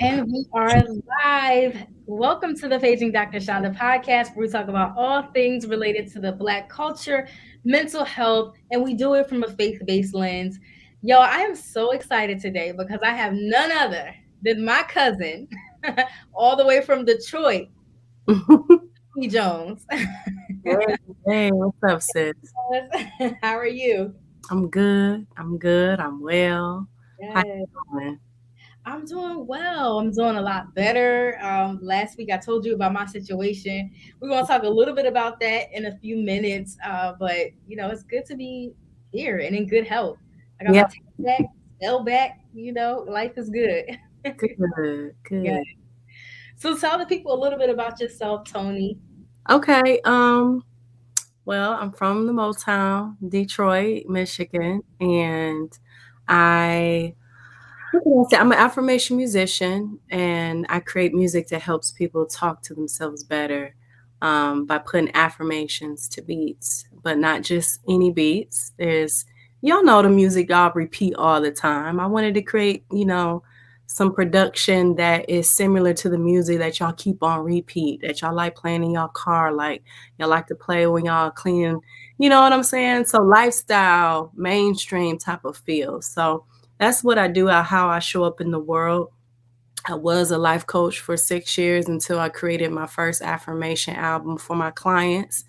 And we are live. Welcome to the Paging Dr. Chanda podcast, where we talk about all things related to the Black culture, mental health, and we do it from a faith based lens. Yo, I am so excited today because I have none other than my cousin, all the way from Detroit, Toni Jones. Hey, hey, what's up, sis? How are you? I'm good. I'm good. I'm well. How Yes. you doing? I'm doing well. I'm doing a lot better. Last week I told you about my situation. We're going to talk a little bit about that in a few minutes. But it's good to be here and in good health. I got Yeah, my taste back, spell back. Life is good. good, Yeah. good. So tell the people a little bit about yourself, Toni. Okay, well, I'm from the Motown, Detroit, Michigan, and I what can I say? I'm an affirmation musician, and I create music that helps people talk to themselves better by putting affirmations to beats, but not just any beats. Y'all know the music y'all repeat all the time. I wanted to create, some production that is similar to the music that y'all keep on repeat, that y'all like playing in y'all car, like y'all like to play when y'all clean. You know what I'm saying? So lifestyle, mainstream type of feel. So that's what I do, how I show up in the world. I was a life coach for 6 years until I created my first affirmation album for my clients.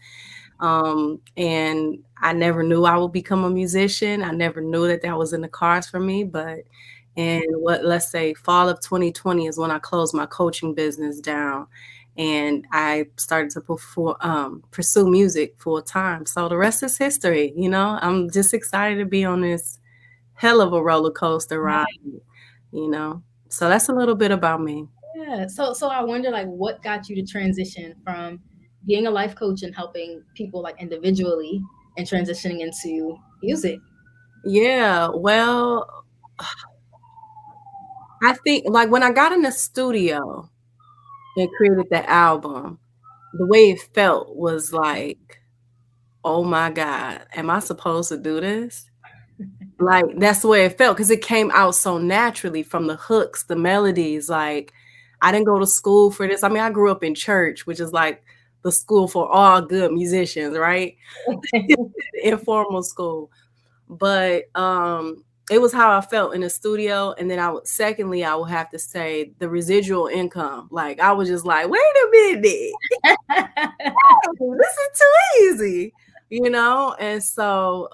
And I never knew I would become a musician. I never knew that that was in the cards for me. But in let's say fall of 2020 is when I closed my coaching business down. And I started to pursue music full time. So the rest is history. I'm just excited to be on this hell of a roller coaster ride, you know. So that's a little bit about me. Yeah. So I wonder, like, what got you to transition from being a life coach and helping people like individually and transitioning into music? Yeah, well, I think like when I got in the studio and created the album, the way it felt was like, oh my God, am I supposed to do this? Like that's the way it felt because it came out so naturally from the hooks, the melodies. Like I didn't go to school for this. I mean, I grew up in church, which is like the school for all good musicians, right? Informal school. But it was how I felt in the studio. And then secondly, I would have to say the residual income. Like I was just like, wait a minute, this is too easy, And so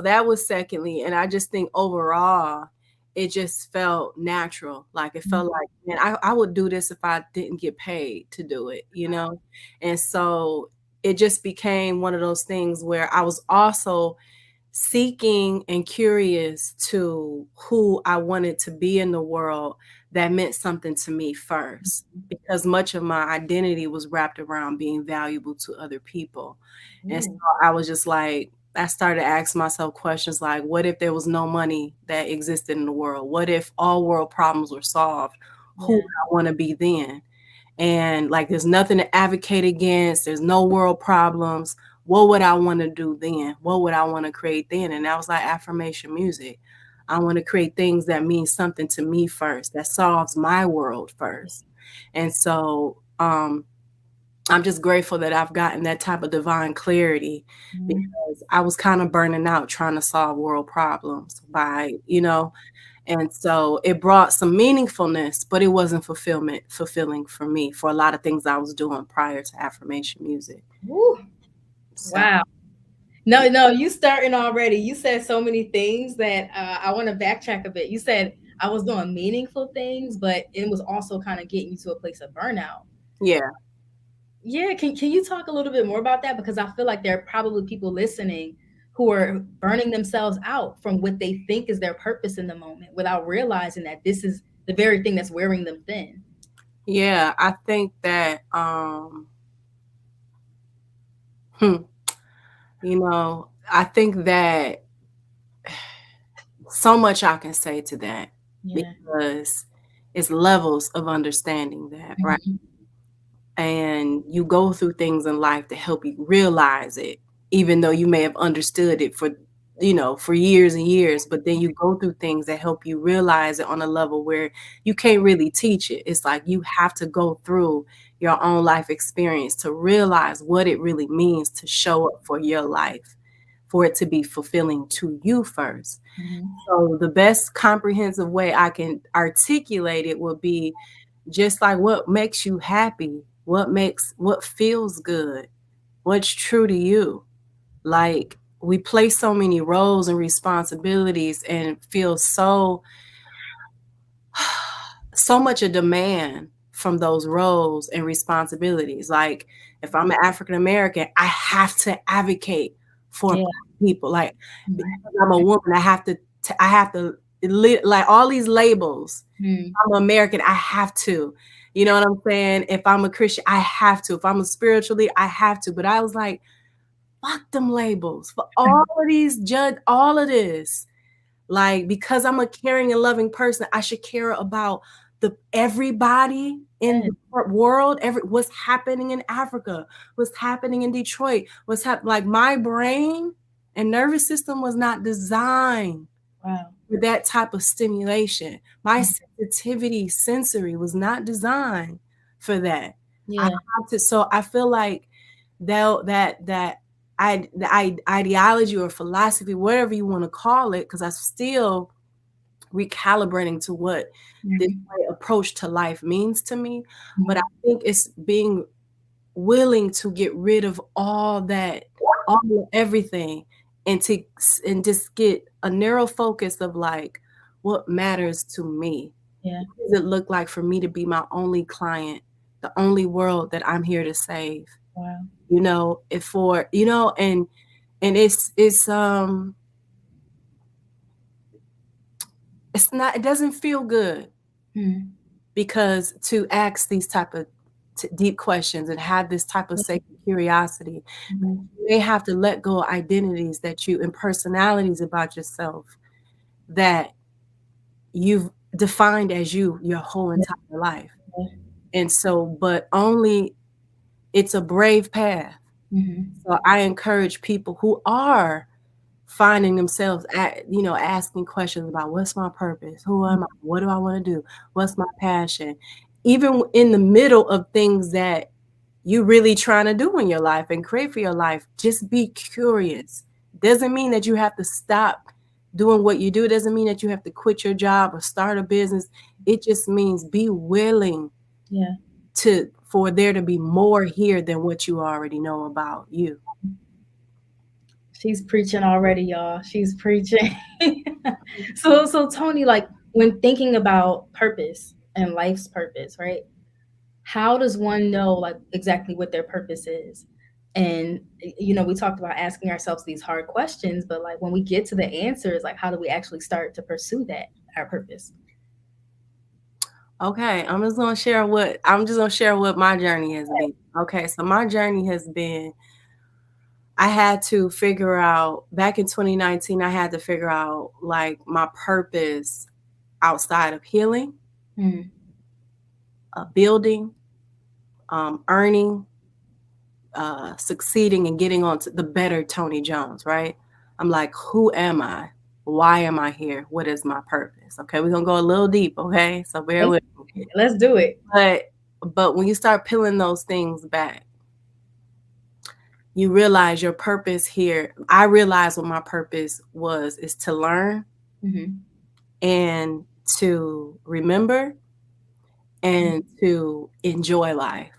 that was secondly. And I just think overall, it just felt natural. Like it felt like, man, I would do this if I didn't get paid to do it. And so it just became one of those things where I was also seeking and curious to who I wanted to be in the world that meant something to me first, because much of my identity was wrapped around being valuable to other people. And so Ooh, I was just like, I started asking myself questions like, what if there was no money that existed in the world? What if all world problems were solved? Who yeah. would I want to be then? And like there's nothing to advocate against, there's no world problems. What would I want to do then? What would I want to create then? And that was like affirmation music. I want to create things that mean something to me first, that solves my world first. And so I'm just grateful that I've gotten that type of divine clarity, Mhm. because I was kind of burning out trying to solve world problems and so it brought some meaningfulness, but it wasn't fulfilling for me for a lot of things I was doing prior to affirmation music. Woo, So wow. No, you starting already. You said so many things that I want to backtrack a bit. You said I was doing meaningful things, but it was also kind of getting you to a place of burnout. yeah, Yeah, can you talk a little bit more about that? Because I feel like there are probably people listening who are burning themselves out from what they think is their purpose in the moment without realizing that this is the very thing that's wearing them thin. yeah, I think that hmm, I think that so much I can say to that, Yeah. because it's levels of understanding that, right? Mhm. And you go through things in life to help you realize it, even though you may have understood it for for years and years, but then you go through things that help you realize it on a level where you can't really teach it. It's like you have to go through your own life experience to realize what it really means to show up for your life, for it to be fulfilling to you first. Mm-hmm. So the best comprehensive way I can articulate it would be just like what makes you happy, what feels good, what's true to you. Like we play so many roles and responsibilities and feel so much a demand from those roles and responsibilities. Like if I'm an African American, I have to advocate for Yeah. people. Like Mm-hmm. because I'm a woman, I have to like all these labels. Mm-hmm. I'm American, I have to. You know what I'm saying? If I'm a Christian, I have to. If I'm a spiritually, I have to. But I was like, fuck them labels. For all of these all of this. Like, because I'm a caring and loving person, I should care about everybody in Yeah. the world, what's happening in Africa, what's happening in Detroit, like my brain and nervous system was not designed Wow. for that type of stimulation. My sensory was not designed for that. Yeah. So I feel like that ideology or philosophy, whatever you want to call it, because I'm still recalibrating to what this approach to life means to me. But I think it's being willing to get rid of all that, everything, and just get a narrow focus of like what matters to me. Yeah. What does it look like for me to be my only client, the only world that I'm here to save? Wow. And it's not, it doesn't feel good because to ask these type of deep questions and have this type of sacred curiosity, you may have to let go of identities and personalities about yourself that you've defined as your whole entire life. And so, but only it's a brave path. So I encourage people who are finding themselves asking questions about what's my purpose, who am I, what do I want to do, what's my passion, even in the middle of things that you really trying to do in your life and create for your life, just be curious. Doesn't mean that you have to stop doing what you do. It doesn't mean that you have to quit your job or start a business. It just means be willing for there to be more here than what you already know about you. She's preaching already, y'all. She's preaching. So Toni, like when thinking about purpose and life's purpose, right? How does one know like exactly what their purpose is? And we talked about asking ourselves these hard questions, but like when we get to the answers, like how do we actually start to pursue our purpose? Okay, I'm just gonna share what my journey has been. Okay, so my journey has been, I had to figure out back in 2019, I had to figure out like my purpose outside of healing, building, earning, succeeding, and getting on to the better Toni Jones, right? I'm like, who am I? Why am I here? What is my purpose? Okay, we're gonna go a little deep, okay? So bear with me. Let's do it. But when you start peeling those things back, you realize your purpose here. I realized what my purpose is to learn and to remember and to enjoy life.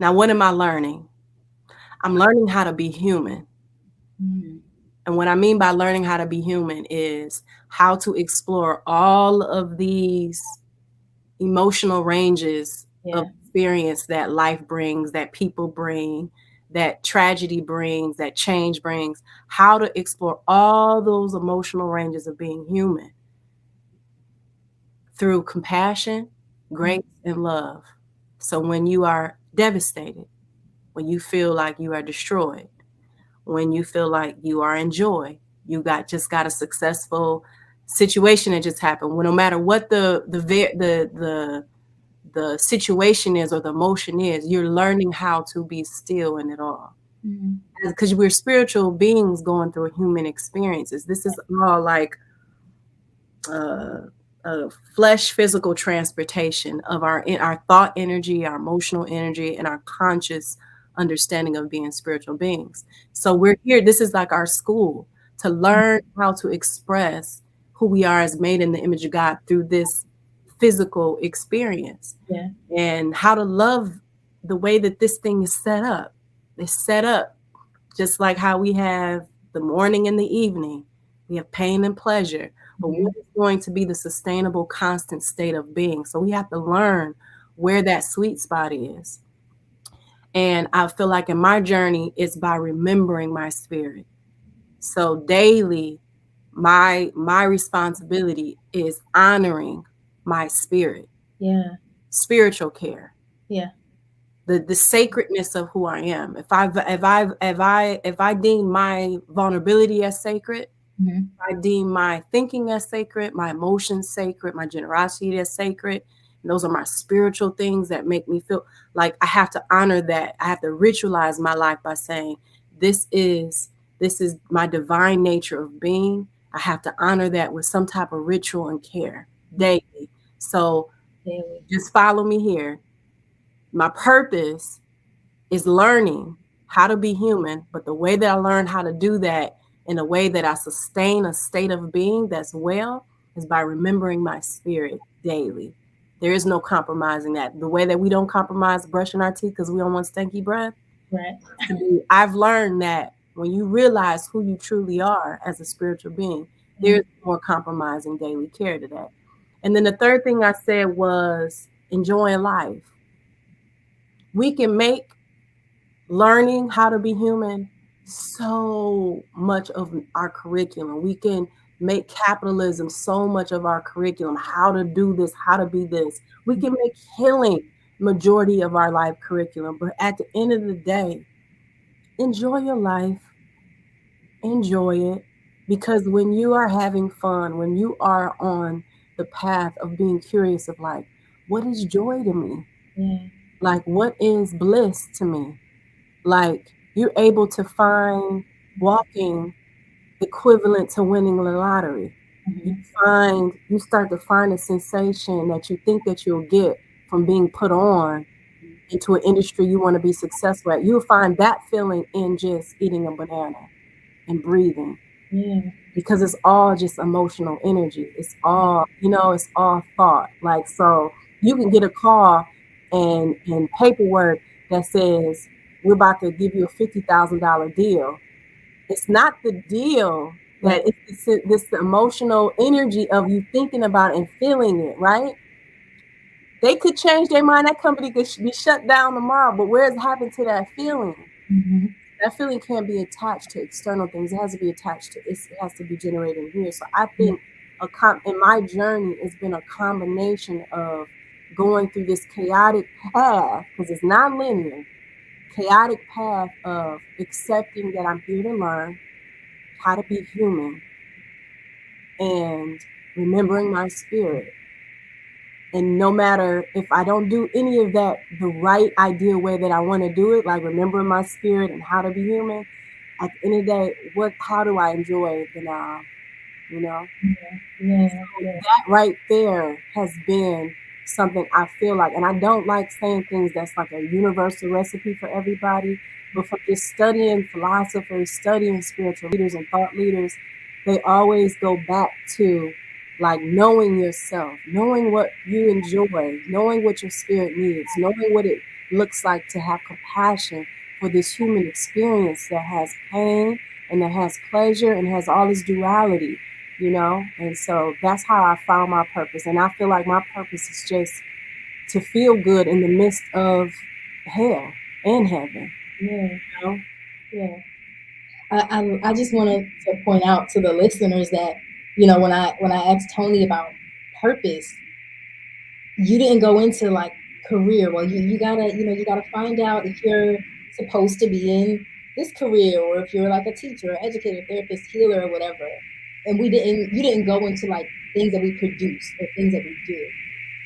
Now, what am I learning? I'm learning how to be human. And what I mean by learning how to be human is how to explore all of these emotional ranges of experience that life brings, that people bring, that tragedy brings, that change brings, how to explore all those emotional ranges of being human through compassion, grace, and love. So when you are devastated, when you feel like you are destroyed, when you feel like you are in joy, you just got a successful situation that just happened. Well, no matter what the situation is or the emotion is, you're learning how to be still in it all. because we're spiritual beings going through human experiences. This is all like uh, flesh physical transportation of our thought energy, our emotional energy, and our conscious understanding of being spiritual beings. So we're here. This is like our school to learn how to express who we are as made in the image of God through this physical experience. Yeah. And how to love the way that this thing is set up. It's set up just like how we have the morning and the evening. We have pain and pleasure. But what is going to be the sustainable, constant state of being? So we have to learn where that sweet spot is. And I feel like in my journey, it's by remembering my spirit. So daily, my responsibility is honoring my spirit. Yeah. Spiritual care. Yeah. The sacredness of who I am. If I deem my vulnerability as sacred, I deem my thinking as sacred, my emotions sacred, my generosity as sacred. And those are my spiritual things that make me feel like I have to honor that. I have to ritualize my life by saying, this is my divine nature of being. I have to honor that with some type of ritual and care daily. So just follow me here. My purpose is learning how to be human, but the way that I learn how to do that in a way that I sustain a state of being that's well is by remembering my spirit daily. There is no compromising that. The way that we don't compromise brushing our teeth because we don't want stinky breath. Right. I've learned that when you realize who you truly are as a spiritual being, there's more compromising daily care to that. And then the third thing I said was enjoying life. We can make learning how to be human so much of our curriculum. We can make capitalism so much of our curriculum, how to do this, how to be this. We can make healing majority of our life curriculum. But at the end of the day, enjoy your life, enjoy it. Because when you are having fun, when you are on the path of being curious of like, what is joy to me? Yeah. Like, what is bliss to me? Like, you're able to find walking equivalent to winning the lottery. You start to find a sensation that you think that you'll get from being put on into an industry you want to be successful at. You'll find that feeling in just eating a banana and breathing. Yeah. Because it's all just emotional energy. It's all, it's all thought. Like, so you can get a call and paperwork that says, we're about to give you a $50,000 deal. It's not the deal that it's this emotional energy of you thinking about and feeling it, right? They could change their mind. That company could be shut down tomorrow, but where's happened to that feeling? That feeling can't be attached to external things. It has to be attached to, it has to be generated here. So I think in my journey, it's been a combination of going through this chaotic path, because it's not linear, chaotic path of accepting that I'm here to learn how to be human and remembering my spirit. And no matter if I don't do any of that the right ideal way that I want to do it, like remembering my spirit and how to be human, at the end of the day, how do I enjoy the now? That right there has been something I feel like, and I don't like saying things that's like a universal recipe for everybody, but from just studying philosophers, studying spiritual leaders and thought leaders, they always go back to like knowing yourself, knowing what you enjoy, knowing what your spirit needs, knowing what it looks like to have compassion for this human experience that has pain and that has pleasure and has all this duality, and so that's how I found my purpose. And I feel like my purpose is just to feel good in the midst of hell and heaven. Yeah. I just wanted to point out to the listeners that, when I asked Toni about purpose, you didn't go into like career. Well, you gotta find out if you're supposed to be in this career, or if you're like a teacher, educator, therapist, healer, or whatever. And you didn't go into like things that we produce or things that we do,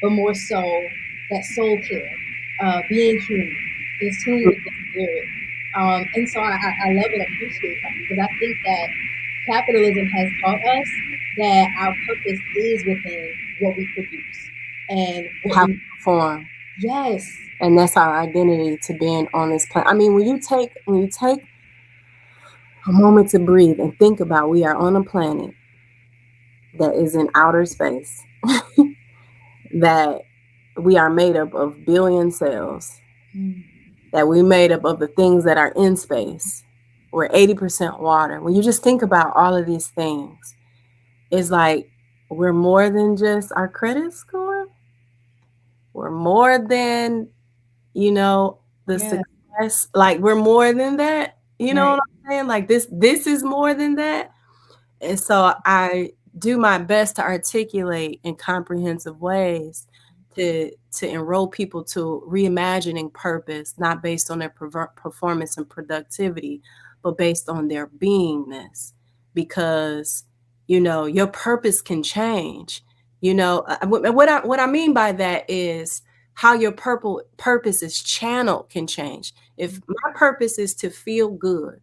but more so that soul care, being human, is tuning with the spirit, And so I love and appreciate that because I think that capitalism has taught us that our purpose is within what we produce and what How we we, perform. yes, And that's our identity to being on this planet. I mean, when you take a moment to breathe and think about we are on a planet that is in outer space, that we are made up of billion cells, mm, that we made up of the things that are in space. We're 80% water. When you just think about all of these things, it's like we're more than just our credit score. We're more than, you know, the yeah, success. Like we're more than that. You know right, what I'm saying? Like this is more than that. And so I do my best to articulate in comprehensive ways to enroll people to reimagining purpose, not based on their performance and productivity, but based on their beingness. Because your purpose can change. What I mean by that is how your purpose is channeled can change. If my purpose is to feel good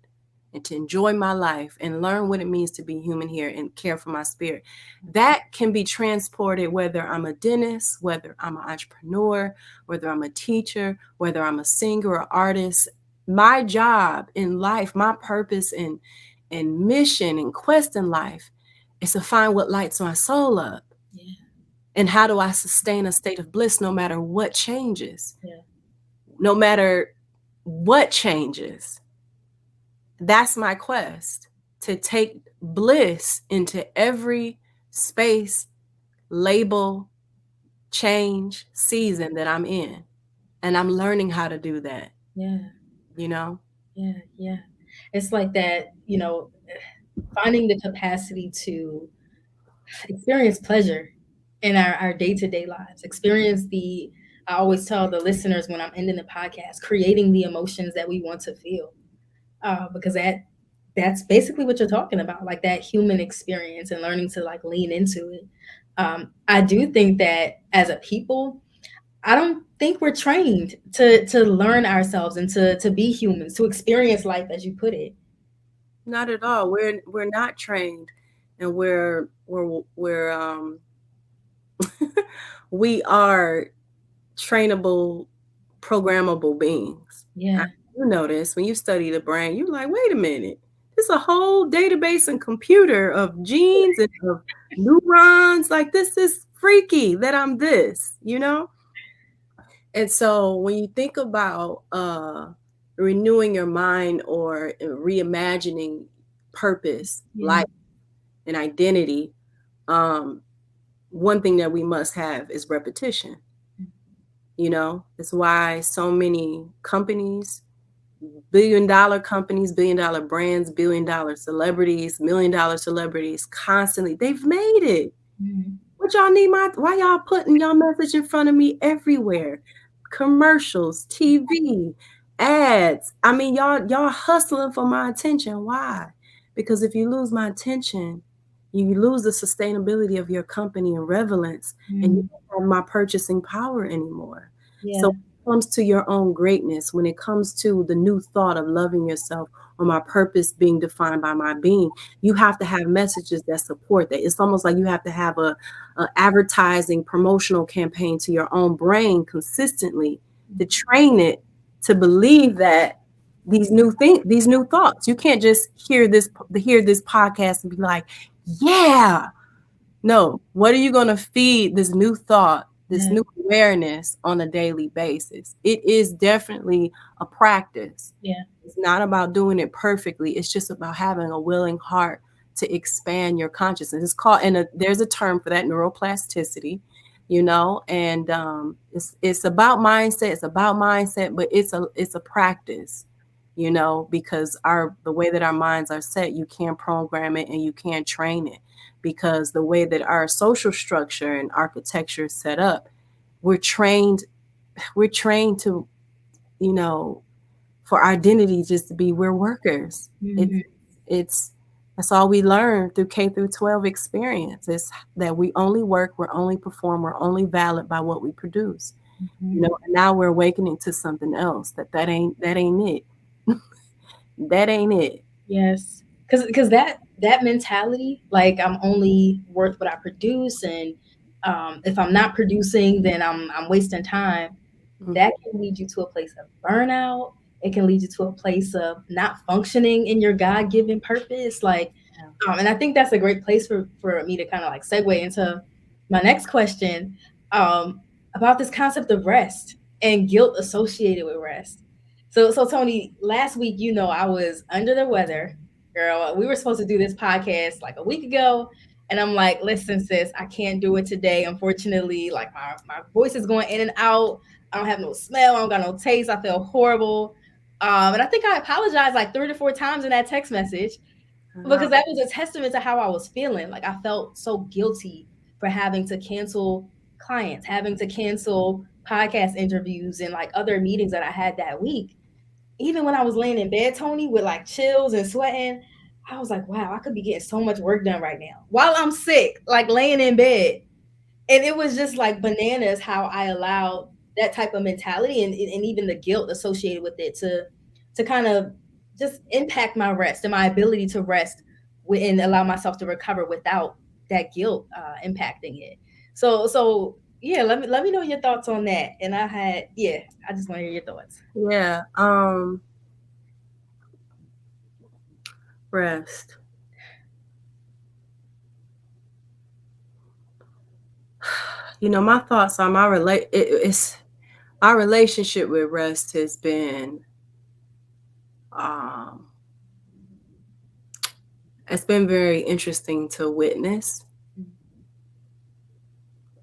and to enjoy my life and learn what it means to be human here and care for my spirit, that can be transported whether I'm a dentist, whether I'm an entrepreneur, whether I'm a teacher, whether I'm a singer or artist. My job in life, my purpose and mission and quest in life is to find what lights my soul up. yeah, And how do I sustain a state of bliss no matter what changes? yeah, No matter what changes. That's my quest, to take bliss into every space, label, change, season that I'm in. And I'm learning how to do that, yeah, you know? yeah, yeah. It's like that, finding the capacity to experience pleasure in our day-to-day lives, experience I always tell the listeners when I'm ending the podcast, creating the emotions that we want to feel. Because that's basically what you're talking about, like that human experience and learning to like lean into it. I do think that as a people, I don't think we're trained to learn ourselves and to be humans, to experience life as you put it. Not at all. We're not trained, and we're we are trainable, programmable beings. Yeah. You notice when you study the brain, you're like, wait a minute, there's a whole database and computer of genes and of neurons. Like, this is freaky that I'm this. And so when you think about renewing your mind or reimagining purpose, Yeah. life, and identity, um, one thing that we must have is repetition. It's why so many companies, billion-dollar companies, billion-dollar brands, billion-dollar celebrities, million-dollar celebrities, constantly, they've made it. Mhm. What y'all need why y'all putting y'all message in front of me everywhere? Commercials, TV, ads. I mean, y'all hustling for my attention. Why? Because if you lose my attention, you lose the sustainability of your company and relevance, and you Mhm. don't have my purchasing power anymore. So Yeah. when it comes to your own greatness, when it comes to the new thought of loving yourself or my purpose being defined by my being, you have to have messages that support that. It's almost like you have to have a advertising promotional campaign to your own brain consistently to train it to believe that these new thoughts. You can't just hear this podcast and be like, yeah. No, what are you going to feed this new thought, this Yeah. new awareness on a daily basis? It is definitely a practice. Yeah. It's not about doing it perfectly. It's just about having a willing heart to expand your consciousness. It's called, and there's a term for that, neuroplasticity, and it's about mindset. It's about mindset, but it's a practice, because the way that our minds are set, you can't program it and you can't train it, because the way that our social structure and architecture is set up, we're trained to, you know, for our identity just to be, we're workers. Mhm. It's that's all we learn through K through 12 experience, is that we only work, we're only perform, we're only valid by what we produce. Mhm. And now we're awakening to something else, that ain't it. that ain't it. Yes. Cause that mentality, like I'm only worth what I produce, and if I'm not producing, then I'm wasting time. That Mhm. can lead you to a place of burnout. It can lead you to a place of not functioning in your God-given purpose. Like, and I think that's a great place for me to kind of like segue into my next question, um, about this concept of rest and guilt associated with rest. So Toni, last week, I was under the weather, girl. We were supposed to do this podcast like a week ago, and I'm like, listen, sis, I can't do it today. Unfortunately, like my voice is going in and out. I don't have no smell. I don't got no taste. I feel horrible. And I think I apologized like 3 to 4 times in that text message because that was a testament to how I was feeling. Like I felt so guilty for having to cancel clients, having to cancel podcast interviews and like other meetings that I had that week. Even when I was laying in bed, Toni, with like chills and sweating, I was like, wow, I could be getting so much work done right now while I'm sick, like laying in bed. And it was just like bananas how I allowed that type of mentality and even the guilt associated with it to kind of just impact my rest and my ability to rest and allow myself to recover without that guilt impacting it. So yeah, let me know your thoughts on that. And I just want to hear your thoughts. Yeah. Rest. My thoughts on it's our relationship with rest has been um it's been very interesting to witness.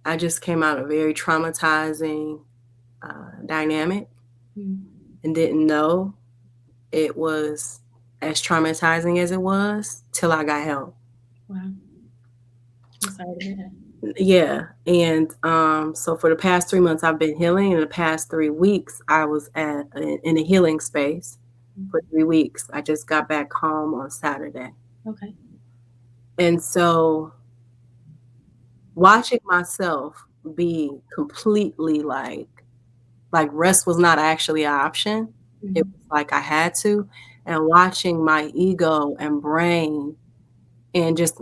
I just came out of a very traumatizing dynamic Mm. and didn't know it was as traumatizing as it was till I got help. Wow, I'm sorry to hear that. Yeah. And so for the past 3 months, I've been healing. In the past 3 weeks, I was in a healing space for 3 weeks. I just got back home on Saturday. Okay. And so watching myself be completely like rest was not actually an option. It Mhm. was like I had to. And watching my ego and brain and just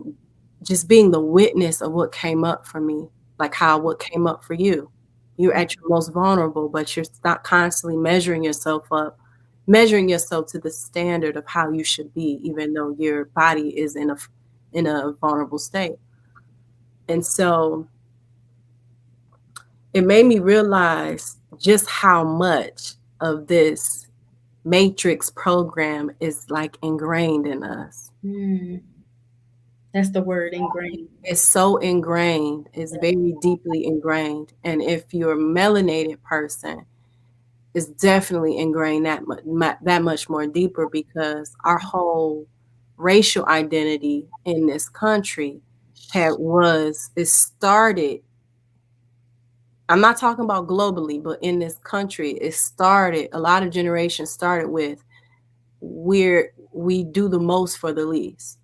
being the witness of what came up for me, like how what came up for you. You're at your most vulnerable, but you're not constantly measuring yourself to the standard of how you should be, even though your body is in a vulnerable state. And so it made me realize just how much of this matrix program is like ingrained in us. Mm, that's the word, ingrained. It's so ingrained, it's very deeply ingrained. And if you're a melanated person, it's definitely ingrained that much more deeper because our whole racial identity in this country it started. I'm not talking about globally, but in this country, it started, a lot of generations started with we do the most for the least.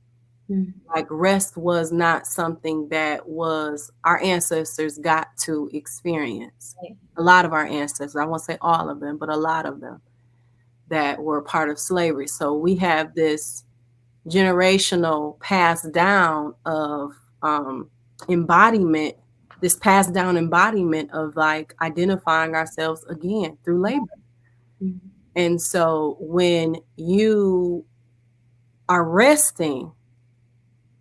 Mm, Like rest was not something that was our ancestors got to experience. right. A lot of our ancestors, I won't say all of them, but a lot of them that were part of slavery. So we have this generational passed down of embodiment, this passed down embodiment of like identifying ourselves again through labor. Mm, And so when you are resting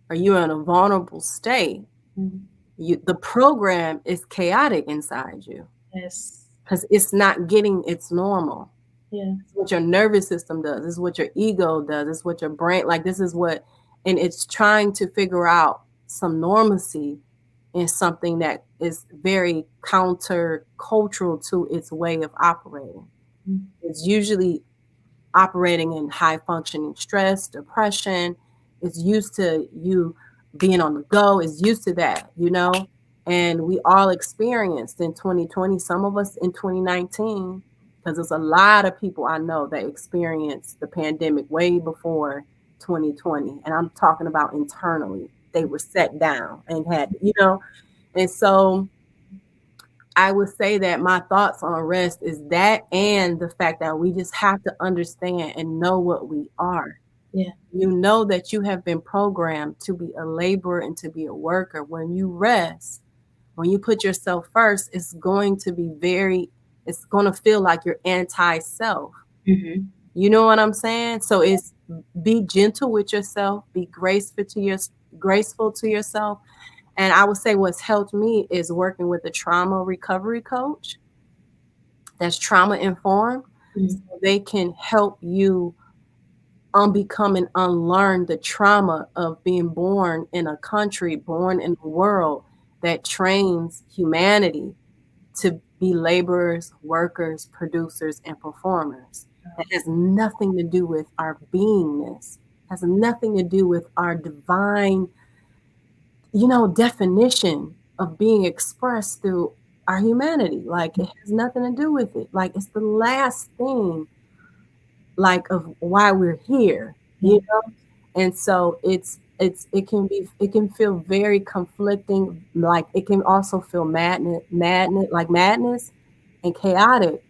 or you're in a vulnerable state, mm, the program is chaotic inside you yes. because it's not getting its normal. Yeah. It's what your nervous system does. This is what your ego does. It's what your brain, like this is what, and it's trying to figure out some normalcy in something that is very counter cultural to its way of operating. Mm, It's usually operating in high functioning stress, depression. It's used to you being on the go, it's used to that. And we all experienced in 2020, some of us in 2019, because there's a lot of people I know that experienced the pandemic way before 2020. And I'm talking about internally. They were set down and and so I would say that my thoughts on rest is that, and the fact that we just have to understand and know what we are. Yeah. You know that you have been programmed to be a laborer and to be a worker. When you rest, when you put yourself first, it's going to feel like you're anti-self. Mm-hmm. You know what I'm saying? So it's be gentle with yourself, be graceful to yourself. And I would say what's helped me is working with a trauma recovery coach that's trauma informed. So Mm-hmm. they can help you unbecome and unlearn the trauma of being born in a country, born in a world that trains humanity to be laborers, workers, producers, and performers. That has nothing to do with our beingness, has nothing to do with our divine, definition of being expressed through our humanity. Like it has nothing to do with it. Like it's the last thing, like of why we're here, Yeah. and so it can feel very conflicting. Like it can also feel madness and chaotic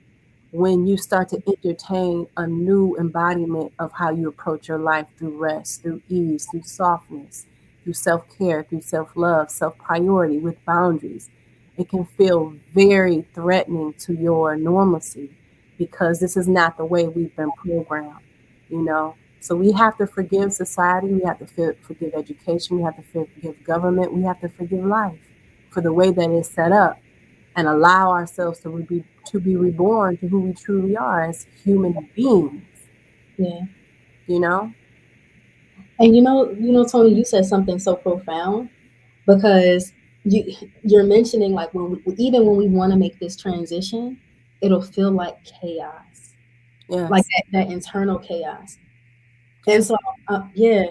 when you start to entertain a new embodiment of how you approach your life through rest, through ease, through softness, through self-care, through self-love, self-priority with boundaries. It can feel very threatening to your normalcy because this is not the way we've been programmed, you know. So we have to forgive society, we have to forgive education, we have to forgive government, we have to forgive life for the way that it's set up, and allow ourselves to be reborn to who we truly are as human beings, Yeah. you know? And Toni, you said something so profound because you you're mentioning like even when we want to make this transition, it'll feel like chaos, like Yes. that internal chaos. And Yes. so, yeah,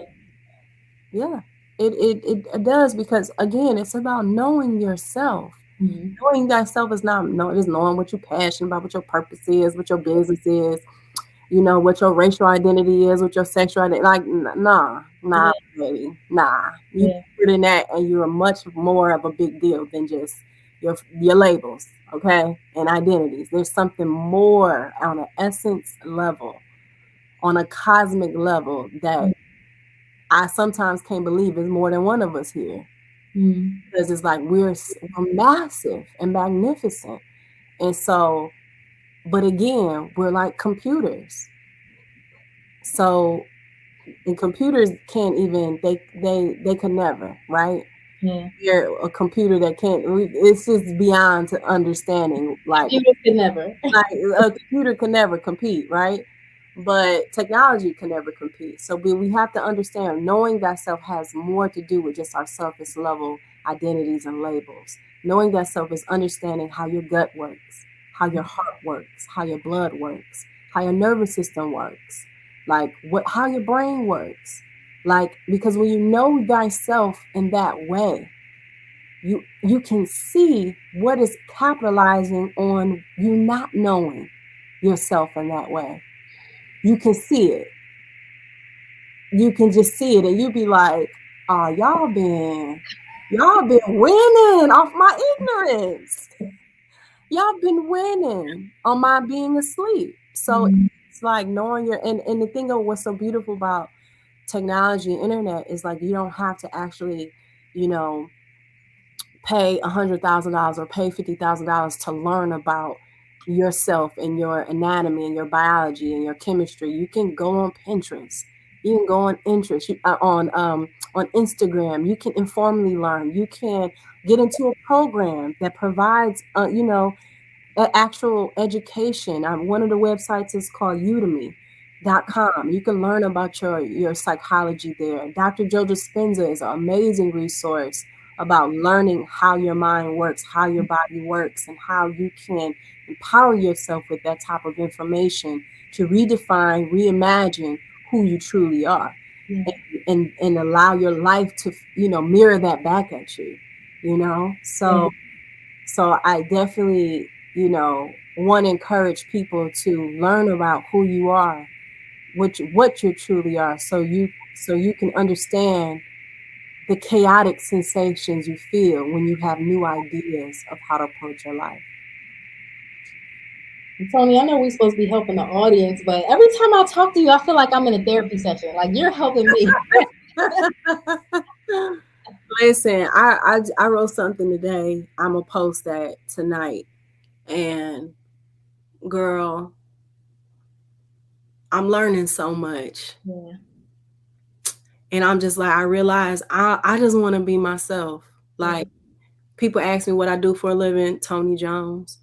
Yeah. It does, because again, it's about knowing yourself. mhm, Knowing thyself is not just knowing what you're passionate about, what your purpose is, what your business is, what your racial identity is, what your sexual identity. Like, nah, yeah, baby, nah. You yeah, deeper than that, and you're much more of a big deal than just your labels, okay, and identities. There's something more on an essence level, on a cosmic level that I sometimes can't believe is more than one of us here, mm, because it's like we're massive and magnificent, and so, but again, we're like computers. So, and computers can't even they could never, right? yeah. You're a computer that can't. It's just beyond to understanding. Computers could never. Like a computer can never compete, right? But technology can never compete. So we have to understand, knowing that self has more to do with just our surface level identities and labels. Knowing that self is understanding how your gut works, how your heart works, how your blood works, how your nervous system works, like how your brain works. Like, because when you know thyself in that way, you can see what is capitalizing on you not knowing yourself in that way. You can see it. You can just see it, and you be like, "Oh, y'all been winning off my ignorance. Y'all been winning on my being asleep." So Mm, it's like knowing and the thing of what's so beautiful about technology and internet is like you don't have to actually, you know, pay $100,000 or pay $50,000 to learn about yourself and your anatomy and your biology and your chemistry. You can go on Pinterest. You can go on interest on Instagram. You can informally learn. You can get into a program that provides actual education. One of the websites is called Udemy.com. You can learn about your psychology there. Dr. Joe Dispenza is an amazing resource about learning how your mind works, how your body works, and how you can empower yourself with that type of information to redefine, reimagine who you truly are, yeah, and allow your life to mirror that back at you. yeah, So I definitely, want to encourage people to learn about who you are, what you truly are, so you can understand the chaotic sensations you feel when you have new ideas of how to approach your life. Toni, I know we're supposed to be helping the audience, but every time I talk to you, I feel like I'm in a therapy session. Like you're helping me. Listen, I wrote something today. I'm gonna post that tonight, and girl, I'm learning so much. Yeah. And I'm just like, I realize I just want to be myself. Like, people ask me what I do for a living. Toni Jones.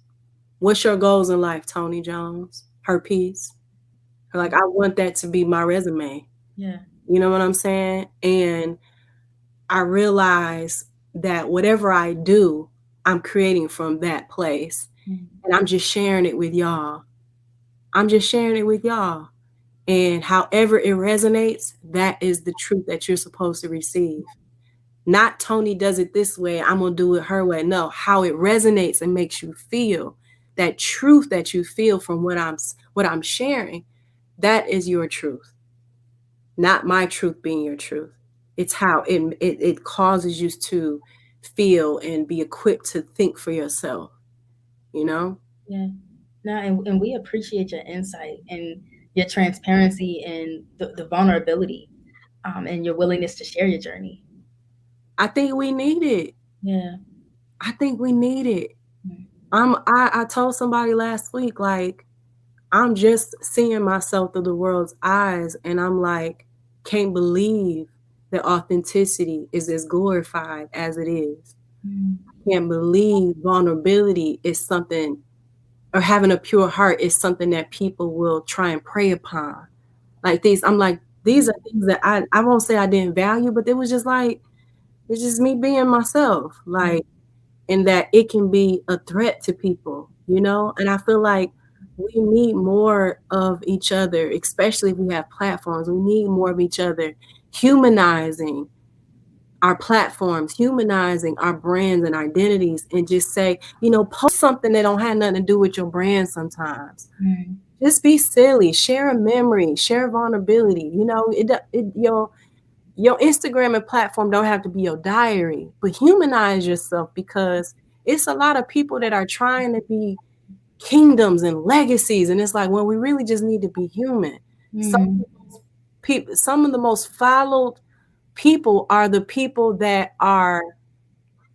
What's your goals in life? Toni Jones. Her piece. Like, I want that to be my resume. Yeah. You know what I'm saying? And I realize that whatever I do, I'm creating from that place. And I'm just sharing it with y'all. I'm just sharing it with y'all. And however it resonates, that is the truth that you're supposed to receive. Not Toni does it this way, I'm going to do it her way. No, how it resonates and makes you feel, that truth that you feel from what I'm sharing, that is your truth. Not my truth being your truth. It's how it causes you to feel and be equipped to think for yourself, you know? Yeah. No, and we appreciate your insight and your transparency and the vulnerability, and your willingness to share your journey. I think we need it. Yeah. I think we need it. I told somebody last week, like, I'm just seeing myself through the world's eyes, and I'm like, can't believe that authenticity is as glorified as it is. Can't believe vulnerability is something, or having a pure heart is something that people will try and prey upon. Like these, I'm like, these are things that I won't say I didn't value, but it was just like, it's just me being myself. Like, and that it can be a threat to people, you know? And I feel like we need more of each other, especially if we have platforms. We need more of each other, humanizing our platforms, humanizing our brands and identities, and just say, you know, post something that don't have nothing to do with your brand sometimes. Just be silly, share a memory, share vulnerability. You know, your Instagram and platform don't have to be your diary, but humanize yourself, because it's a lot of people that are trying to be kingdoms and legacies. And it's like, well, we really just need to be human. Some of the most followed people are the people that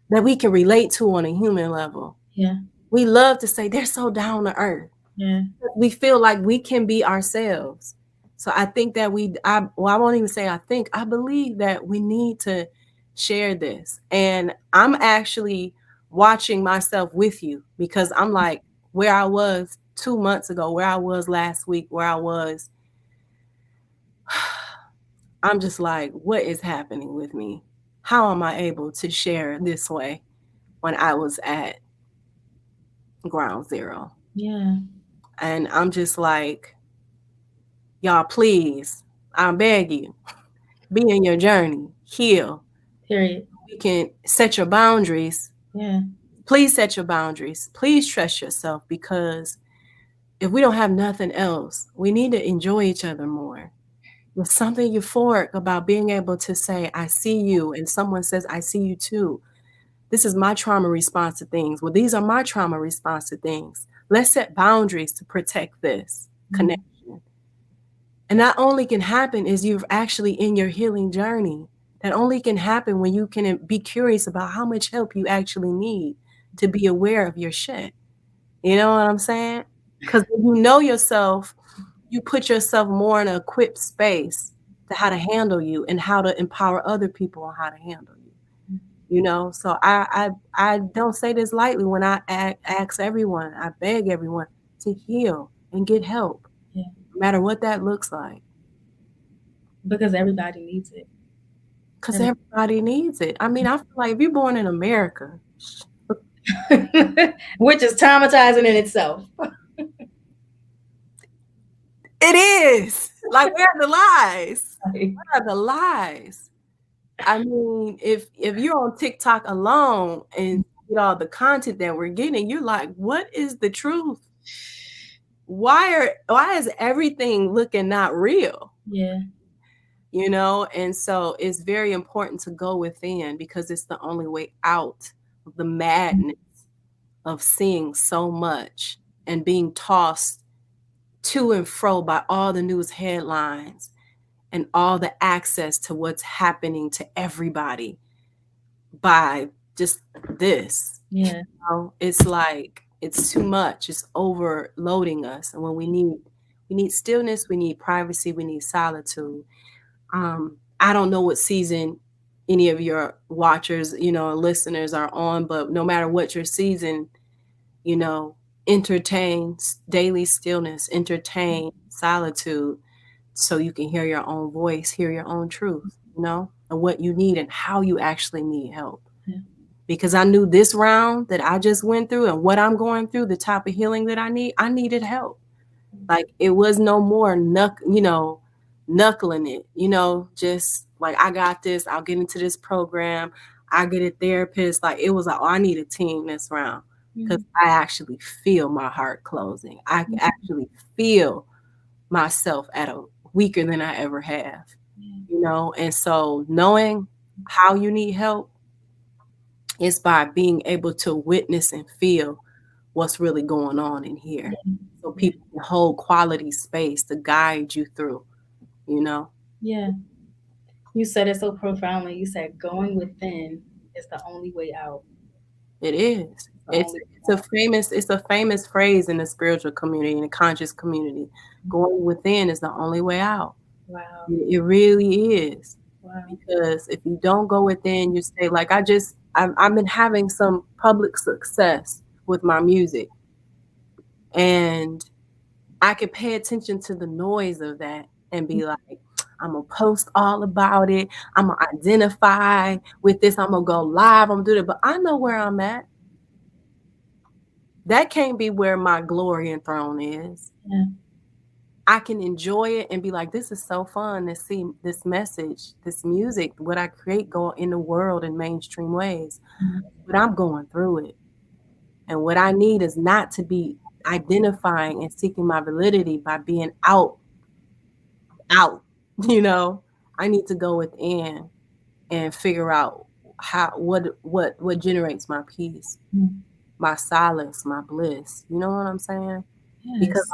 we can relate to on a human level. Yeah. We love to say they're so down to earth. Yeah. We feel like we can be ourselves. So I think that I won't even say I believe that we need to share this. And I'm actually watching myself with you, because I'm like, where I was 2 months ago, where I was last week, where I was, I'm just like, what is happening with me? How am I able to share this way when I was at ground zero? Yeah. And I'm just like, y'all, please, I beg you, be in your journey, heal. Period. You can set your boundaries. Yeah. Please set your boundaries. Please trust yourself, because if we don't have nothing else, we need to enjoy each other more. There's something euphoric about being able to say, I see you, and someone says, I see you too. This is my trauma response to things. Well, these are my trauma response to things. Let's set boundaries to protect this connection. And that only can happen is you're actually in your healing journey. That only can happen when you can be curious about how much help you actually need to be aware of your shit. You know what I'm saying? Because when you know yourself, you put yourself more in an equipped space to how to handle you and how to empower other people on how to handle you. You know, so I don't say this lightly when I ask everyone, I beg everyone to heal and get help, no matter what that looks like. Because everybody needs it. Because everybody needs it. I mean, I feel like if you're born in America, which is traumatizing in itself. It is. Like, where are the lies? Where are the lies? I mean, if you're on TikTok alone and get all the content that we're getting, you're like, what is the truth? Why is everything looking not real? Yeah. you know? And so it's very important to go within because it's the only way out of the madness of seeing so much and being tossed to and fro by all the news headlines and all the access to what's happening to everybody by just this. Yeah. You know, it's like it's too much. It's overloading us. And when we need stillness, we need privacy, we need solitude. I don't know what season any of your watchers, you know, listeners are on, but no matter what your season, you know, entertain daily stillness, entertain solitude so you can hear your own voice, hear your own truth, you know, and what you need and how you actually need help. Yeah. Because I knew this round that I just went through and what I'm going through, the type of healing that I needed help. Like it was no more knuckling it, you know, just like I got this, I'll get into this program, I get a therapist. Like it was like, oh, I need a team this round because I actually feel my heart closing. I actually feel myself at a weaker than I ever have, you know? And so knowing how you need help is by being able to witness and feel what's really going on in here. So people can hold quality space to guide you through, you know? Yeah. You said it so profoundly. You said going within is the only way out. It is. It's a famous phrase in the spiritual community, in the conscious community. Going within is the only way out. Wow. It really is. Wow. Because if you don't go within, you stay like I've been having some public success with my music. And I could pay attention to the noise of that and be like, I'm gonna post all about it. I'm gonna identify with this. I'm gonna go live. I'm gonna do it. But I know where I'm at. That can't be where my glory and throne is. Yeah. I can enjoy it and be like, this is so fun to see this message, this music, what I create go in the world in mainstream ways. But I'm going through it. And what I need is not to be identifying and seeking my validity by being out, you know. I need to go within and figure out what generates my peace, my solace, my bliss. You know what I'm saying? Yes. Because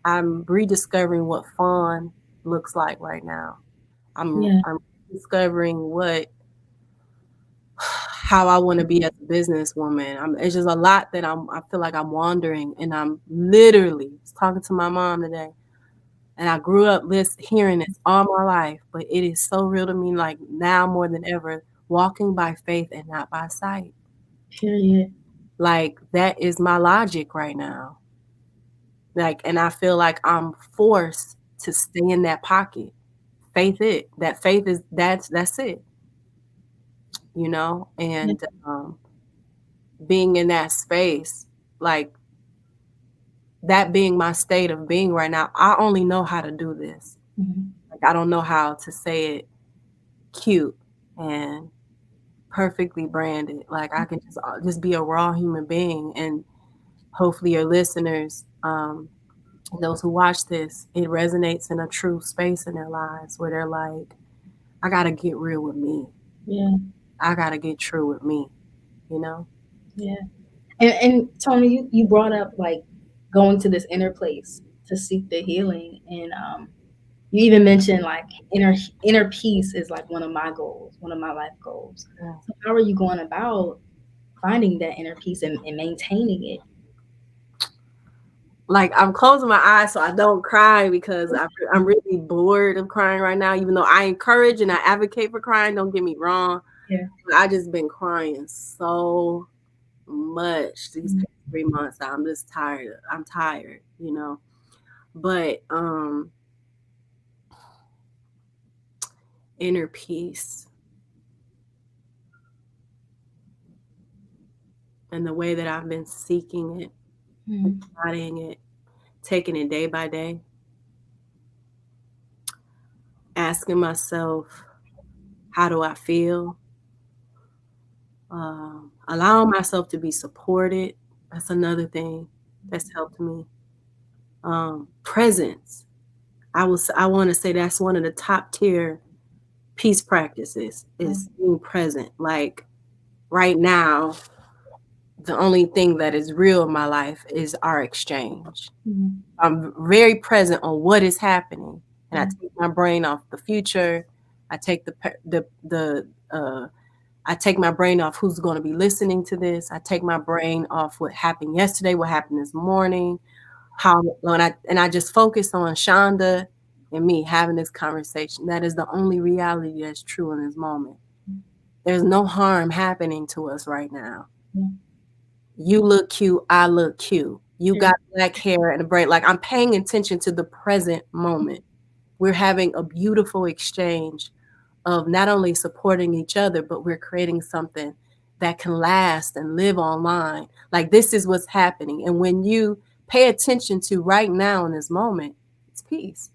I'm rediscovering what fun looks like right now. I'm discovering how I want to be as a businesswoman. It's just a lot that I feel like I'm wandering, and I'm literally talking to my mom today. And I grew up hearing this all my life, but it is so real to me, like now more than ever, walking by faith and not by sight. Period. Like that is my logic right now. Like, and I feel like I'm forced to stay in that pocket. That's it. You know, and being in that space, like that being my state of being right now, I only know how to do this. Like I don't know how to say it cute and perfectly branded. Like I can just be a raw human being, and hopefully your listeners, those who watch this, it resonates in a true space in their lives where they're like, I gotta get real with me. Yeah. I gotta get true with me, you know? Yeah. And Toni, you brought up like going to this inner place to seek the healing, and you even mentioned like inner peace is like one of my goals, one of my life goals. Yeah. So how are you going about finding that inner peace and maintaining it? Like I'm closing my eyes so I don't cry because I'm really bored of crying right now, even though I encourage and I advocate for crying, don't get me wrong. Yeah. But I just been crying so much these past 3 months. I'm just tired. I'm tired, you know. But inner peace and the way that I've been seeking it, embodying it, taking it day by day, asking myself, how do I feel? Allowing myself to be supported. That's another thing that's helped me. Presence. I want to say that's one of the top tier peace practices is being present. Like right now, the only thing that is real in my life is our exchange. I'm very present on what is happening, and I take my brain off the future. I take I take my brain off who's going to be listening to this. I take my brain off what happened yesterday, what happened this morning, I just focus on Chanda and me having this conversation. That is the only reality that's true in this moment. There's no harm happening to us right now. You look cute, I look cute. You got black hair and a braid. Like I'm paying attention to the present moment. We're having a beautiful exchange of not only supporting each other, but we're creating something that can last and live online. Like this is what's happening. And when you pay attention to right now in this moment, it's peace.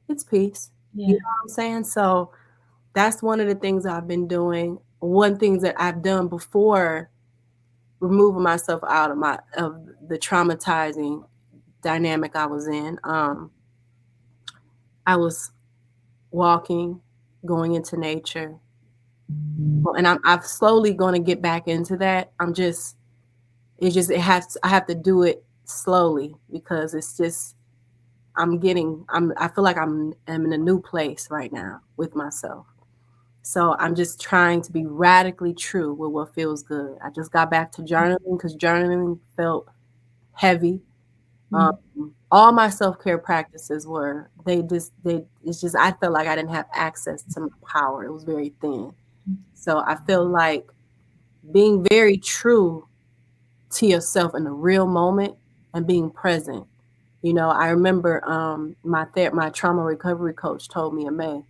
It's peace. Yeah. You know what I'm saying? So that's one of the things I've been doing. One thing that I've done before removing myself out of the traumatizing dynamic I was in. I was walking, going into nature. And I'm slowly going to get back into that. I have to do it slowly because it's just, I feel like I'm in a new place right now with myself. So I'm just trying to be radically true with what feels good. I just got back to journaling because journaling felt heavy. All my self-care practices I felt like I didn't have access to my power. It was very thin. So I feel like being very true to yourself in the real moment and being present. You know, I remember my trauma recovery coach told me in May,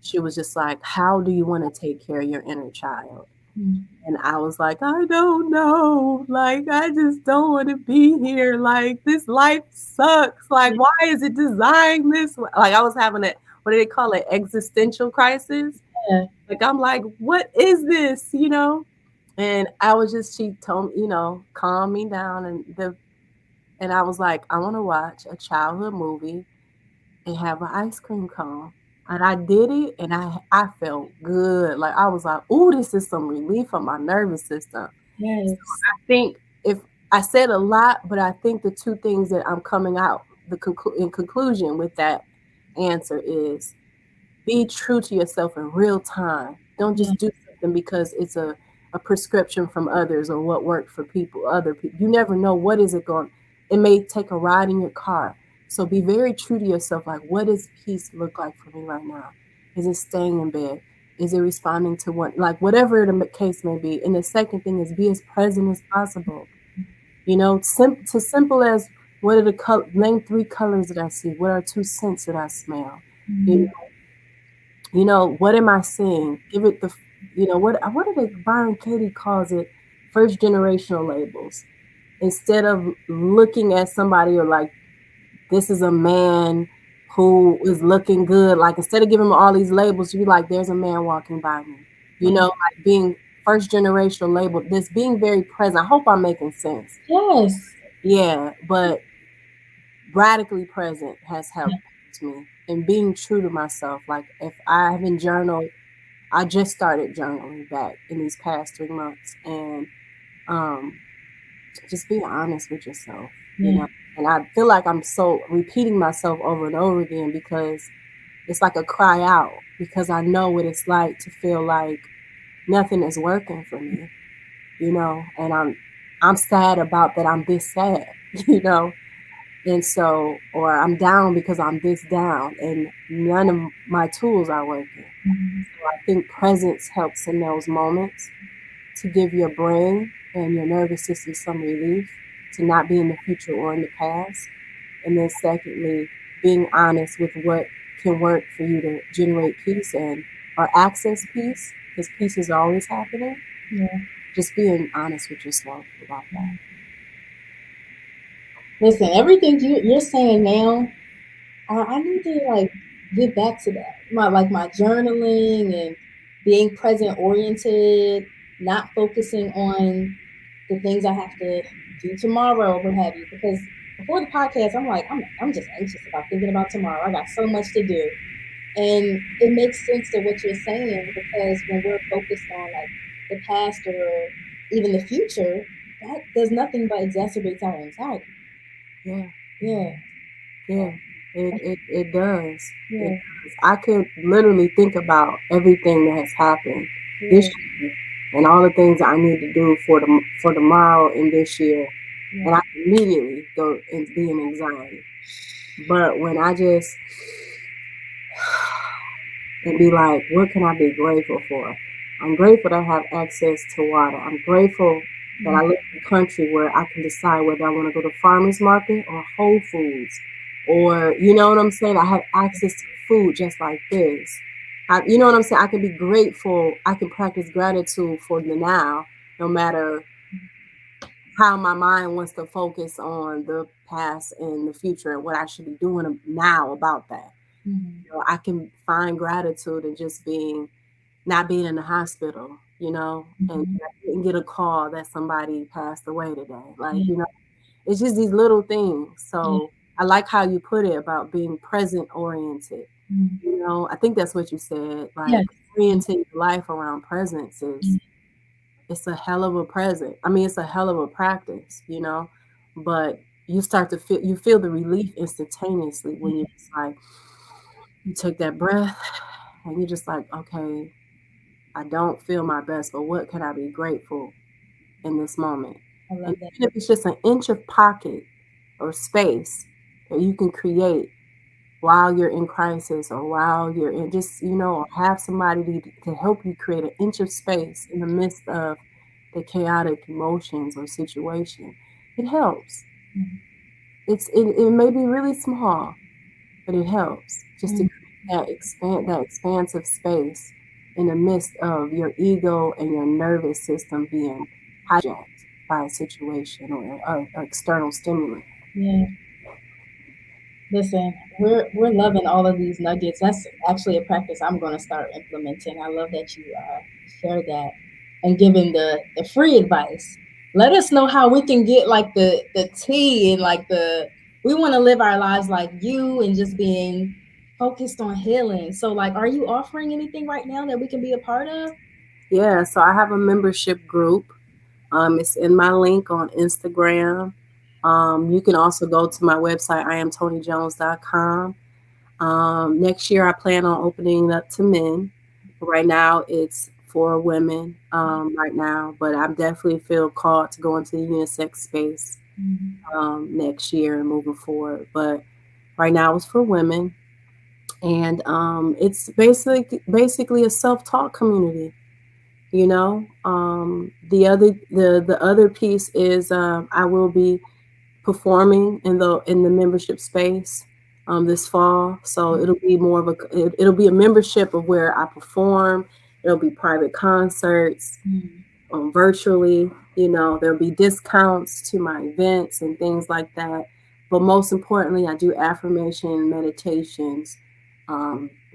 she was just like, how do you want to take care of your inner child? And I was like, I don't know. Like, I just don't want to be here. Like, this life sucks. Like, why is it designed this way? Like, I was having what do they call it? Existential crisis. Yeah. Like, I'm like, what is this? You know? And she told me, calm me down. And I was like, I want to watch a childhood movie and have an ice cream cone. And I did it and I felt good. Like I was like, ooh, this is some relief from my nervous system. Yes. So I think if I said a lot, but I think the two things that I'm coming out in conclusion with that answer is be true to yourself in real time. Don't just do something because it's a prescription from others or what worked for other people. You never know what is it going. It may take a ride in your car. So be very true to yourself. Like, what does peace look like for me right now? Is it staying in bed? Is it responding to whatever the case may be? And the second thing is be as present as possible. You know, simple as what are name 3 colors that I see? What are 2 scents that I smell? You know, what am I seeing? Give it what do they, Byron Katie calls it, first generational labels. Instead of looking at somebody or like, this is a man who is looking good. Like instead of giving him all these labels, you be like, there's a man walking by me. You know, like being first generational label, this being very present. I hope I'm making sense. Yes. Yeah, but radically present has helped me and being true to myself. Like if I haven't journaled, I just started journaling back in these past 3 months and just be honest with yourself, you know. And I feel like I'm so repeating myself over and over again because it's like a cry out because I know what it's like to feel like nothing is working for me, you know, and I'm sad about that I'm this sad, you know. And so, or I'm down because I'm this down and none of my tools are working. So I think presence helps in those moments to give your brain and your nervous system some relief, to not be in the future or in the past. And then secondly, being honest with what can work for you to generate peace or access peace, because peace is always happening. Just being honest with yourself about that. Listen, everything you're saying now, I need to get back to that. My journaling and being present oriented, not focusing on the things I have to do tomorrow or what have you. Because before the podcast, I'm just anxious about thinking about tomorrow. I got so much to do. And it makes sense to what you're saying, because when we're focused on like the past or even the future, that does nothing but exacerbates our anxiety. Yeah. Yeah. Yeah. It does. It Yeah. does. I could literally think about everything that has happened this Yeah. year and all the things I need to do for tomorrow and this year, and Yeah. I immediately go and be in anxiety. But when I just and be like, what can I be grateful for? I'm grateful that I have access to water. I'm grateful that I live in a country where I can decide whether I want to go to farmers market or Whole Foods, or you know what I'm saying. I have access to food just like this. You know what I'm saying. I can be grateful. I can practice gratitude for the now, no matter how my mind wants to focus on the past and the future and what I should be doing now about that. Mm-hmm. You know, I can find gratitude in just being not being in the hospital, you know, and Mm-hmm. I didn't get a call that somebody passed away today. Like, Yeah. you know, it's just these little things. Yeah. So I like how you put it about being present oriented. Mm-hmm. You know, I think that's what you said. Yes. Like orienting your life around presence is it's a hell of a present. I mean, it's a hell of a practice, you know, but you feel the relief instantaneously when you just like you take that breath and you're just like, okay, I don't feel my best, but what can I be grateful in this moment? I And love that. even if it's just an inch of pocket or space that you can create while you're in crisis or while you're in just, you know, or have somebody to help you create an inch of space in the midst of the chaotic emotions or situation, it helps. Mm-hmm. It may be really small, but it helps just to Mm-hmm. create that expansive space in the midst of your ego and your nervous system being hijacked by a situation or an external stimulant. Yeah. Listen, we're loving all of these nuggets. That's actually a practice I'm going to start implementing. I love that you share that and giving the free advice. Let us know how we can get like the tea and like the we want to live our lives like you and just being focused on healing. So like, are you offering anything right now that we can be a part of? Yeah, so I have a membership group. It's in my link on Instagram. You can also go to my website, iamtonijones.com. Next year, I plan on opening it up to men. Right now, it's for women right now, but I definitely feel called to go into the unisex space Mm-hmm. next year and moving forward. But right now, it's for women, and it's basically a self taught community. You know, the other piece is I will be performing in the membership space this fall. So it'll be more of it'll be a membership of where I perform. It'll be private concerts virtually. You know, there'll be discounts to my events and things like that. But most importantly, I do affirmation meditations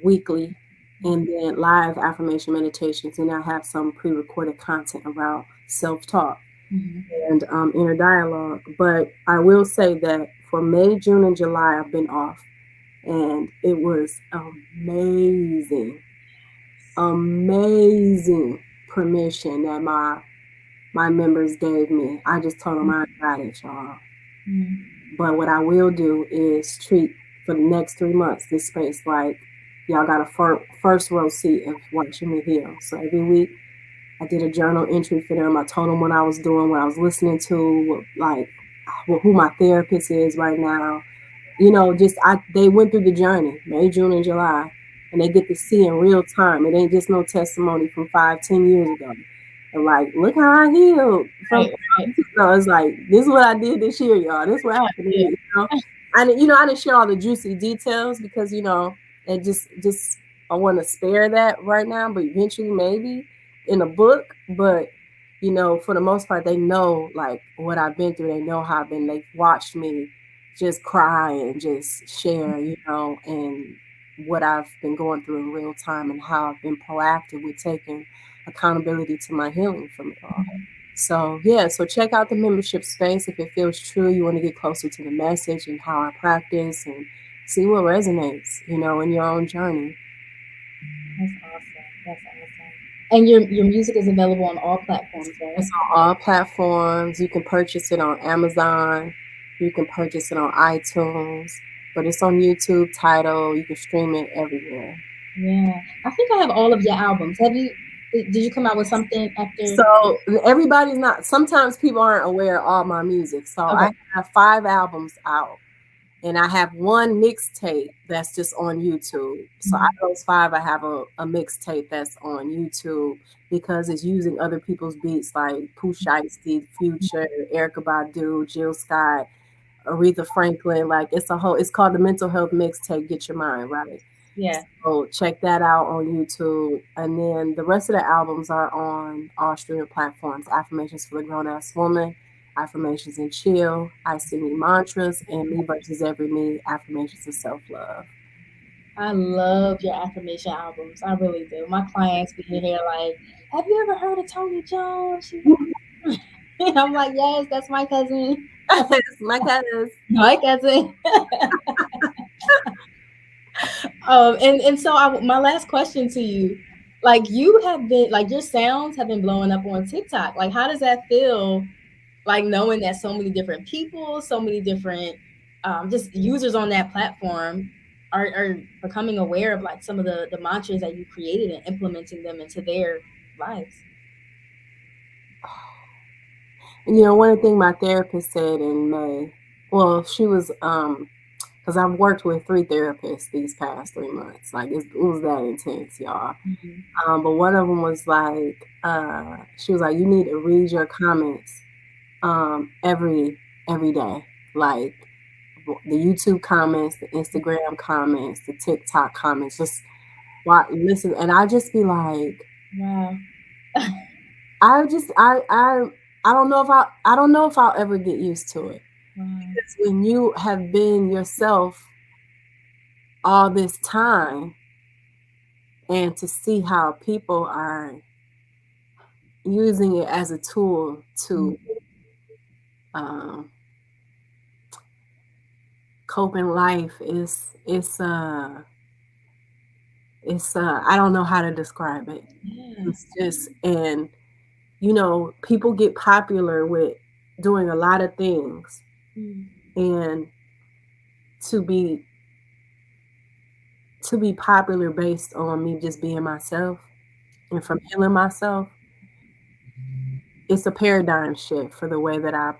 weekly, and then live affirmation meditations, and I have some pre-recorded content around self-talk Mm-hmm. and inner dialogue. But I will say that for May, June, and July, I've been off, and it was amazing permission that my members gave me. I just told them I got it, y'all. Mm-hmm. But what I will do is treat for the next 3 months this space like y'all got a first row seat of watching me heal. So every week I did a journal entry for them. I told them what I was doing, what I was listening to, who my therapist is right now. You know, they went through the journey, May, June, and July, and they get to see in real time. It ain't just no testimony from 5, 10 years ago. And like, look how I healed from. Right, right. So it's like, this is what I did this year, y'all. This is what happened to Yeah. me. You know, I didn't share all the juicy details because it just I want to spare that right now, but eventually maybe in a book. But for the most part, they know like what I've been through. They know how I've been. They've watched me just cry and just share, and what I've been going through in real time and how I've been proactive with taking accountability to my healing from it all. So yeah, so check out the membership space if it feels true. You want to get closer to the message and how I practice and see what resonates, in your own journey. That's awesome. That's awesome. And your music is available on all platforms, It's right? on all platforms. You can purchase it on Amazon. You can purchase it on iTunes. But it's on YouTube, Tidal. You can stream it everywhere. Yeah. I think I have all of your albums. Have you did you come out with something after? So everybody's not. Sometimes people aren't aware of all my music. So Okay. I have 5 albums out, and I have one mixtape that's just on YouTube. So out Mhm. of those 5, I have a mixtape that's on YouTube because it's using other people's beats like Pooh Shiesty, Future, Erica Badu, Jill Scott, Aretha Franklin. Like it's called the Mental Health Mixtape. Get your mind right. Yeah. So check that out on YouTube. And then the rest of the albums are on all streaming platforms. Affirmations for the Grown Ass Woman, Affirmations and Chill, I See Me Mantras, and Me versus Every Me, Affirmations of Self Love. I love your affirmation albums. I really do. My clients be here like, have you ever heard of Toni Jones? She's like, I'm like, yes, that's my cousin. My cousin. My cousin. And so my last question to you, like you have been like your sounds have been blowing up on TikTok. Like, how does that feel? Like knowing that so many different people, so many different just users on that platform are becoming aware of like some of the mantras that you created and implementing them into their lives. One thing my therapist said in May, well, she was, because I've worked with 3 therapists these past 3 months. Like, it was that intense, y'all. Mm-hmm. But one of them was like, she was like, you need to read your comments every day, like the YouTube comments, the Instagram comments, the TikTok comments. Just listen, and I just be like, Wow. I just I don't know if I'll ever get used to it Wow. because when you have been yourself all this time, and to see how people are using it as a tool to um, cope in life it's I don't know how to describe it. Yeah. It's just, and people get popular with doing a lot of things, Mm. and to be popular based on me just being myself and from healing myself, it's a paradigm shift for the way that I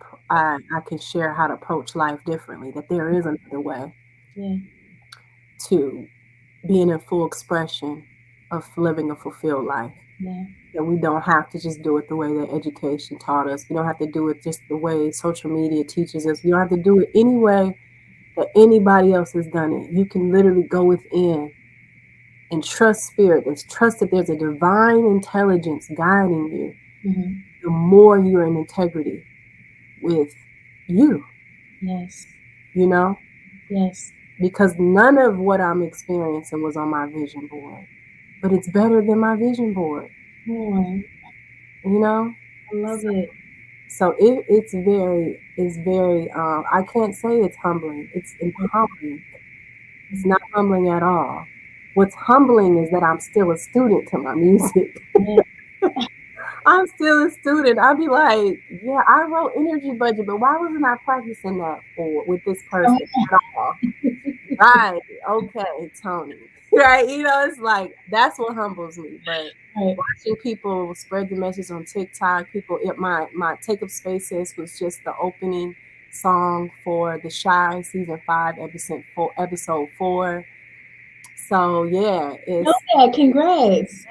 can share how to approach life differently, that there is another way Yeah. to being in full expression of living a fulfilled life. Yeah. That we don't have to just do it the way that education taught us. We don't have to do it just the way social media teaches us. We don't have to do it any way that anybody else has done it. You can literally go within and trust spirit. Trust that there's a divine intelligence guiding you. Mm-hmm. The more you're in integrity with you, Yes. you know, Yes. because none of what I'm experiencing was on my vision board, but it's better than my vision board, Oh, you know. I love it. So it's very I can't say it's humbling. It's humbling. It's not humbling at all. What's humbling is that I'm still a student to my music. Yeah. I'm still a student. I'd be like, yeah, I wrote energy budget, but why wasn't I practicing that with this person at all? Right. Okay, Tony. Right. It's like that's what humbles me. But Right. watching people spread the message on TikTok, my Take Up Spaces was just the opening song for the Shy season 5, episode 4. So yeah, Oh yeah, congrats.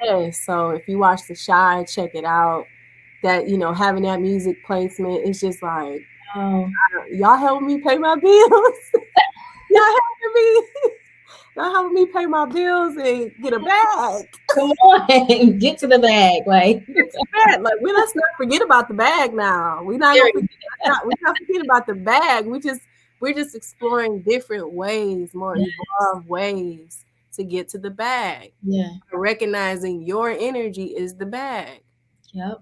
so if you watch the Shy, check it out. That having that music placement is just like, Oh, y'all helping me pay my bills. y'all helping me. Y'all helping me pay my bills and get a bag. come on, get to the bag. Like, Get to the bag. Like, let's not forget about the bag now. We're not forgetting about the bag. We're just exploring different ways, more evolved ways to get to the bag. yeah, Recognizing your energy is the bag. yep,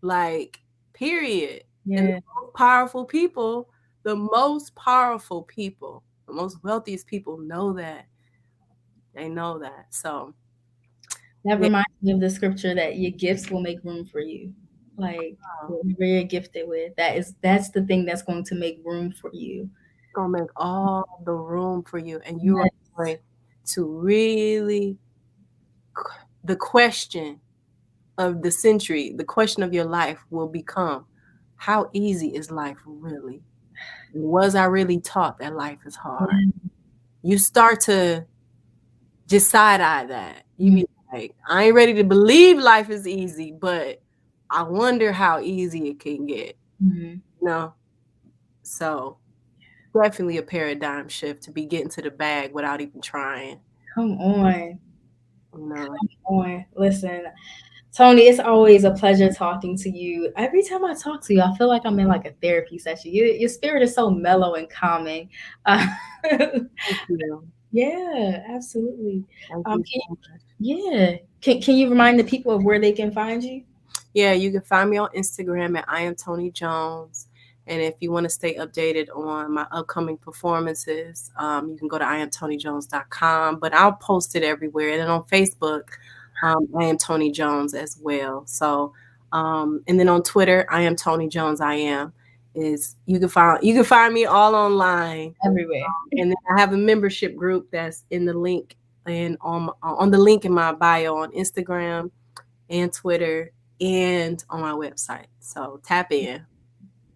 Like, period. And yeah, the most powerful people, the most wealthiest people know that. They know that. So That Yeah. reminds me of the scripture that your gifts will make room for you. Like whatever you're gifted with, that's the thing that's going to make room for you. Gonna make all the room for you, and you are Yes. going to really the question of the century, the question of your life will become, how easy is life really? Was I really taught that life is hard? You start to just side eye that. You Mhm. be like, I ain't ready to believe life is easy, but I wonder how easy it can get. Mhm. You know? So definitely a paradigm shift to be getting to the bag without even trying. Come on. You know. Come on. Listen, Toni, it's always a pleasure talking to you. Every time I talk to you, I feel like I'm in like a therapy session. Your spirit is so mellow and calming. Uh, Thank you. yeah, absolutely. Thank you Can so much. yeah. Can you remind the people of where they can find you? Yeah, you can find me on Instagram at I am Toni Jones. And if you want to stay updated on my upcoming performances, you can go to iamtonijones.com. But I'll post it everywhere. And then on Facebook, I am Toni Jones as well. So, and then on Twitter, I am Toni Jones. I am is you can find me all online. Everywhere. And then I have a membership group that's in the link and on the link in my bio on Instagram and Twitter and on my website. So tap in.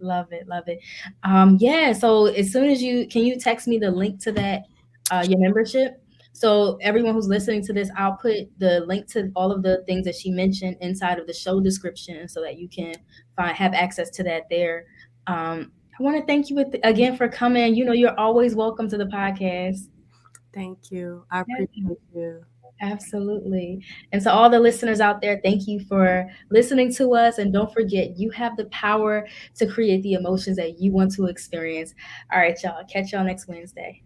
Love it, love it. Yeah, so as soon as you text me the link to that your membership? So everyone who's listening to this, I'll put the link to all of the things that she mentioned inside of the show description so that you can have access to that there. I want to thank you again for coming. You know, you're always welcome to the podcast. Thank you. I Yeah. appreciate you. Absolutely. And so, all the listeners out there, thank you for listening to us. And don't forget, you have the power to create the emotions that you want to experience. All right, y'all. Catch y'all next Wednesday.